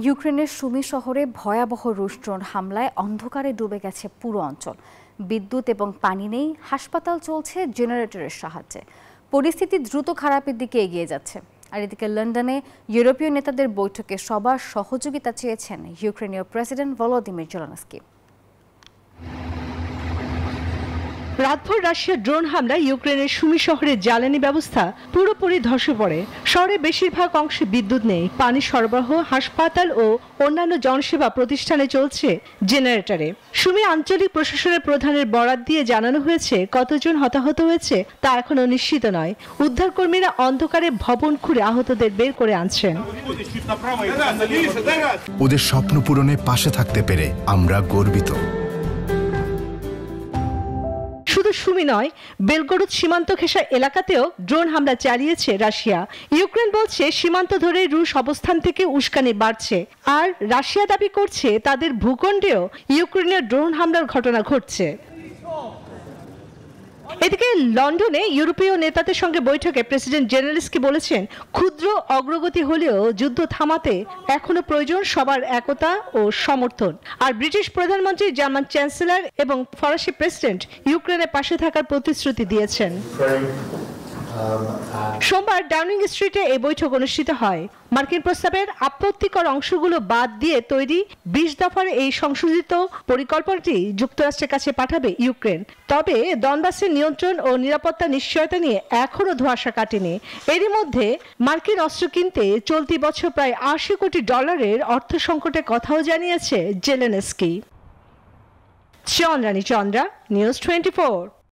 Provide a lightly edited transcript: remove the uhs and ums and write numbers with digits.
ইউক্রেনের সুমি শহরে ভয়াবহ রুশ ড্রোন হামলায় অন্ধকারে ডুবে গেছে পুরো অঞ্চল। বিদ্যুৎ এবং পানি নেই, হাসপাতাল চলছে জেনারেটরের সাহায্যে। পরিস্থিতি দ্রুত খারাপের দিকে এগিয়ে যাচ্ছে। আর এদিকে লন্ডনে ইউরোপীয় নেতাদের বৈঠকে সবার সহযোগিতা চেয়েছেন ইউক্রেনীয় প্রেসিডেন্ট ভলোদিমির জেলেনস্কি। রাতভর রাশিয়ার ড্রোন হামলায় ইউক্রেনের সুমি শহরের জ্বালানি ব্যবস্থা পুরোপুরি ধসে পড়ে। শহরের বেশিরভাগ অংশে বিদ্যুৎ নেই, পানি সরবরাহ হাসপাতাল ও অন্যান্য জনসেবা প্রতিষ্ঠানে চলছে জেনারেটরে। সুমি আঞ্চলিক প্রশাসনের প্রধানের বরাত দিয়ে জানানো হয়েছে, কতজন হতাহত হয়েছে তা এখনো নিশ্চিত নয়। উদ্ধারকর্মীরা অন্ধকারে ভবন খুঁড়ে আহতদের বের করে আনছেন। ওদের স্বপ্ন পূরণে পাশে থাকতে পেরে আমরা গর্বিত। শুধু সুমি নয়, বেলগরুদ সীমান্ত ঘেঁষা এলাকাতেও ড্রোন হামলা চালিয়েছে রাশিয়া। ইউক্রেন বলছে সীমান্ত ধরে রুশ অবস্থান থেকে উস্কানি বাড়ছে, আর রাশিয়া দাবি করছে তাদের ভূখণ্ডেও ইউক্রেনের ড্রোন হামলার ঘটনা ঘটছে। এদিকে লন্ডনে ইউরোপীয় নেতাদের সঙ্গে বৈঠকে প্রেসিডেন্ট জেলেনস্কি বলেছেন, ক্ষুদ্র অগ্রগতি হলেও যুদ্ধ থামাতে এখনো প্রয়োজন সবার একতা ও সমর্থন। আর ব্রিটিশ প্রধানমন্ত্রী, জার্মান চ্যান্সেলর এবং ফরাসি প্রেসিডেন্ট ইউক্রেনের পাশে থাকার প্রতিশ্রুতি দিয়েছেন। সোমবার ডাউনিং স্ট্রিটে এই বৈঠক অনুষ্ঠিত হয়। মার্কিন প্রস্তাবের আপত্তিকর অংশগুলো বাদ দিয়ে তৈরি 20 দফার এই সংশোধিত পরিকল্পনাটি যুক্তরাষ্ট্রের কাছে পাঠাবে ইউক্রেন। তবে দনবাসের নিয়ন্ত্রণ ও নিরাপত্তা নিশ্চয়তা নিয়ে এখনো ধোঁয়াশা কাটেনি। এরই মধ্যে মার্কিন অস্ত্র কিনতে চলতি বছর প্রায় $80 কোটি অর্থ সংকটের কথাও জানিয়েছে জেলেনস্কি। চন্দ্রানী চন্দ্রা, নিউজ 24।